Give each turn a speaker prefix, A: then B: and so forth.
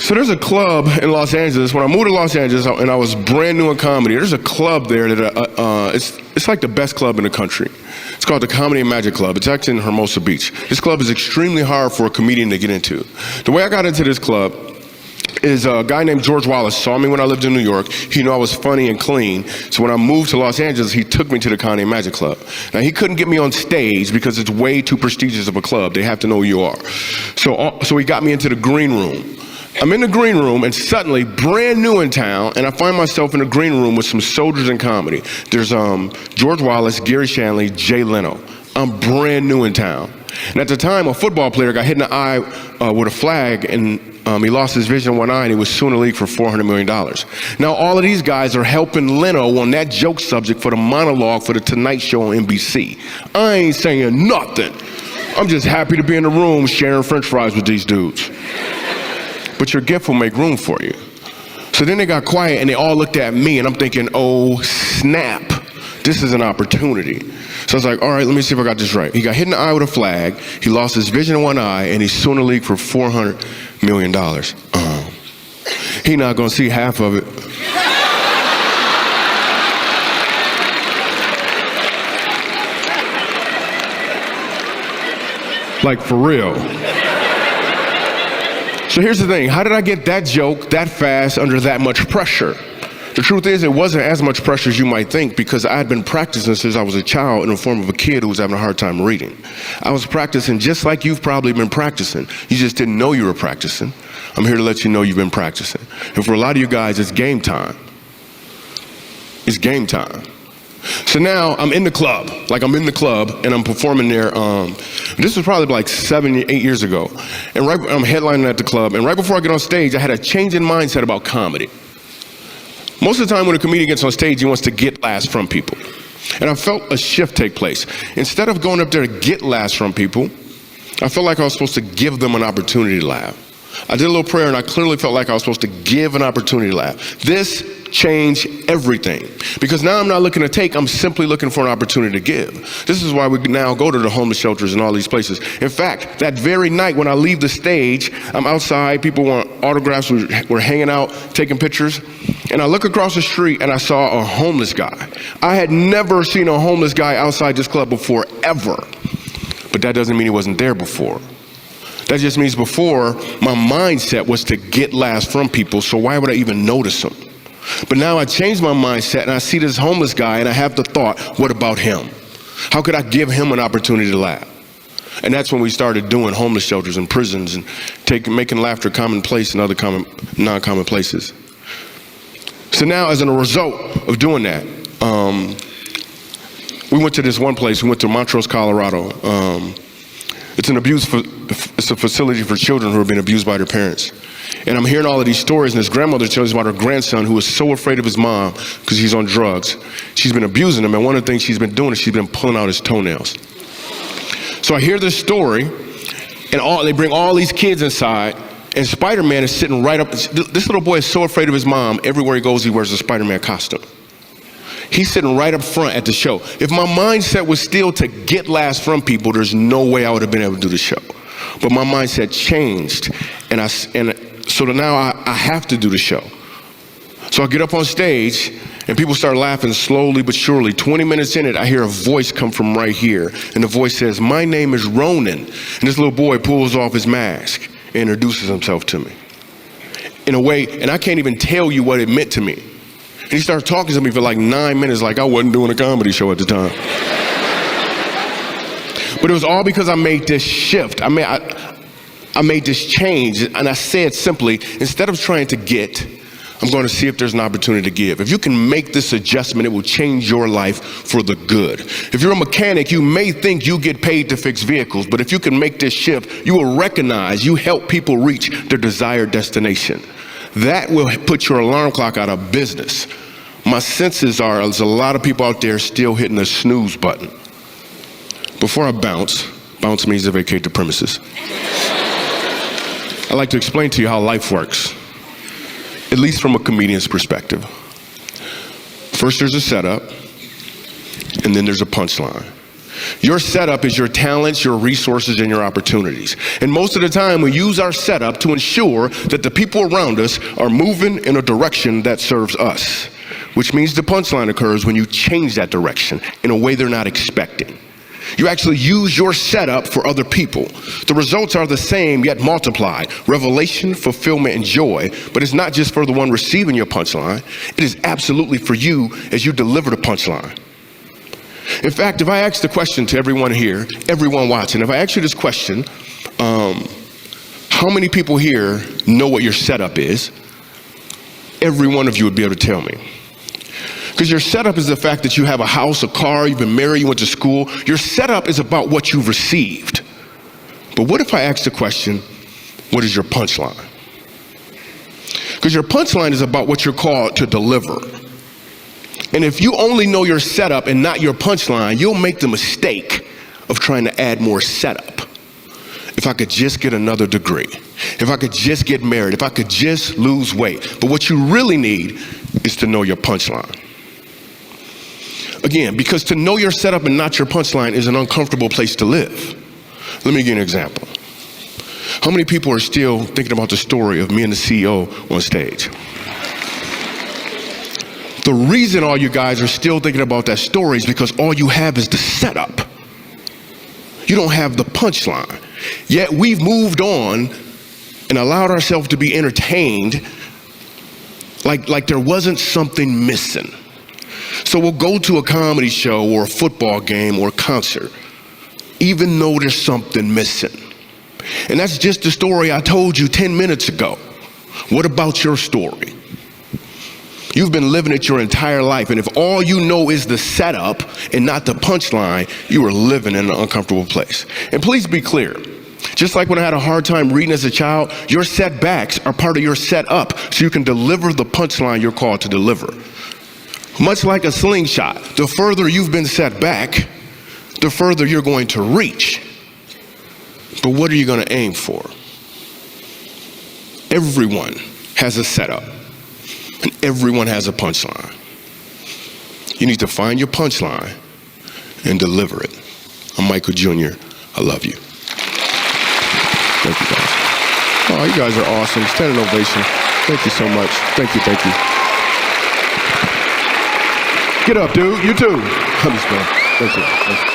A: So there's a club in Los Angeles. When I moved to Los Angeles and I was brand new in comedy, there's a club there that it's like the best club in the country. It's called the Comedy and Magic Club. It's actually in Hermosa Beach. This club is extremely hard for a comedian to get into. The way I got into this club is a guy named George Wallace saw me when I lived in New York. He knew I was funny and clean. So when I moved to Los Angeles, he took me to the Comedy and Magic Club. Now, he couldn't get me on stage because it's way too prestigious of a club. They have to know who you are. So he got me into the green room. I'm in the green room, and suddenly, brand new in town, and I find myself in the green room with some soldiers in comedy. There's George Wallace, Gary Shanley, Jay Leno. I'm brand new in town. And at the time, a football player got hit in the eye with a flag, and he lost his vision in one eye, and he was suing the league for $400 million. Now, all of these guys are helping Leno on that joke subject for the monologue for the Tonight Show on NBC. I ain't saying nothing. I'm just happy to be in the room sharing French fries with these dudes. But your gift will make room for you. So then they got quiet and they all looked at me and I'm thinking, oh snap, this is an opportunity. So I was like, all right, let me see if I got this right. He got hit in the eye with a flag, he lost his vision in one eye, and he's suing the league for $400 million. He not gonna see half of it. Like for real. So here's the thing, how did I get that joke that fast under that much pressure? The truth is, it wasn't as much pressure as you might think because I had been practicing since I was a child in the form of a kid who was having a hard time reading. I was practicing just like you've probably been practicing. You just didn't know you were practicing. I'm here to let you know you've been practicing. And for a lot of you guys, it's game time. It's game time. So now I'm in the club, and I'm performing there. This was probably like 7, 8 years ago. And I'm headlining at the club, and right before I get on stage, I had a change in mindset about comedy. Most of the time when a comedian gets on stage, he wants to get laughs from people. And I felt a shift take place. Instead of going up there to get laughs from people, I felt like I was supposed to give them an opportunity to laugh. I did a little prayer, and I clearly felt like I was supposed to give an opportunity to laugh. This changed everything. Because now I'm not looking to take, I'm simply looking for an opportunity to give. This is why we now go to the homeless shelters and all these places. In fact, that very night when I leave the stage, I'm outside, people want autographs, we're hanging out, taking pictures, and I look across the street and I saw a homeless guy. I had never seen a homeless guy outside this club before, ever. But that doesn't mean he wasn't there before. That just means before, my mindset was to get laughs from people, so why would I even notice them? But now I changed my mindset and I see this homeless guy and I have the thought, what about him? How could I give him an opportunity to laugh? And that's when we started doing homeless shelters and prisons and making laughter commonplace in other non-common places. So now as a result of doing that, we went to this one place, we went to Montrose, Colorado. It's a facility for children who are being abused by their parents. And I'm hearing all of these stories, and this grandmother tells me about her grandson who was so afraid of his mom because he's on drugs. She's been abusing him, and one of the things she's been doing is she's been pulling out his toenails. So I hear this story, and they bring all these kids inside, and Spider-Man is sitting right up. This little boy is so afraid of his mom, everywhere he goes, he wears a Spider-Man costume. He's sitting right up front at the show. If my mindset was still to get laughs from people, there's no way I would have been able to do the show. But my mindset changed, so now I have to do the show. So I get up on stage, and people start laughing slowly but surely. 20 minutes in it, I hear a voice come from right here, and the voice says, "My name is Ronan." And this little boy pulls off his mask and introduces himself to me. In a way, and I can't even tell you what it meant to me. And he started talking to me for like 9 minutes like I wasn't doing a comedy show at the time. But it was all because I made this shift. I made this change, and I said simply, instead of trying to get, I'm going to see if there's an opportunity to give. If you can make this adjustment, it will change your life for the good. If you're a mechanic, you may think you get paid to fix vehicles, but if you can make this shift, you will recognize you help people reach their desired destination. That will put your alarm clock out of business. My senses are there's a lot of people out there still hitting the snooze button. Before I bounce means to vacate the premises. I'd like to explain to you how life works, at least from a comedian's perspective. First there's a setup, and then there's a punchline. Your setup is your talents, your resources, and your opportunities. And most of the time, we use our setup to ensure that the people around us are moving in a direction that serves us, which means the punchline occurs when you change that direction in a way they're not expecting. You actually use your setup for other people. The results are the same, yet multiplied. Revelation, fulfillment, and joy. But it's not just for the one receiving your punchline. It is absolutely for you as you deliver the punchline. In fact, if I ask the question to everyone here, everyone watching, if I ask you this question, how many people here know what your setup is? Every one of you would be able to tell me. Because your setup is the fact that you have a house, a car, you've been married, you went to school. Your setup is about what you've received. But what if I ask the question, what is your punchline? Because your punchline is about what you're called to deliver. And if you only know your setup and not your punchline, you'll make the mistake of trying to add more setup. If I could just get another degree, if I could just get married, if I could just lose weight. But what you really need is to know your punchline. Again, because to know your setup and not your punchline is an uncomfortable place to live. Let me give you an example. How many people are still thinking about the story of me and the CEO on stage? The reason all you guys are still thinking about that story is because all you have is the setup. You don't have the punchline. Yet we've moved on and allowed ourselves to be entertained like there wasn't something missing. So we'll go to a comedy show or a football game or a concert, even though there's something missing. And that's just the story I told you 10 minutes ago. What about your story? You've been living it your entire life, and if all you know is the setup and not the punchline, you are living in an uncomfortable place. And please be clear, just like when I had a hard time reading as a child, your setbacks are part of your setup so you can deliver the punchline you're called to deliver. Much like a slingshot, the further you've been set back, the further you're going to reach. But what are you going to aim for? Everyone has a setup, and everyone has a punchline. You need to find your punchline and deliver it. I'm Michael Jr. I love you. Thank you, guys. Oh, you guys are awesome. Standing ovation. Thank you so much. Thank you, thank you. Get up, dude. You too. I'm just kidding. Thank you.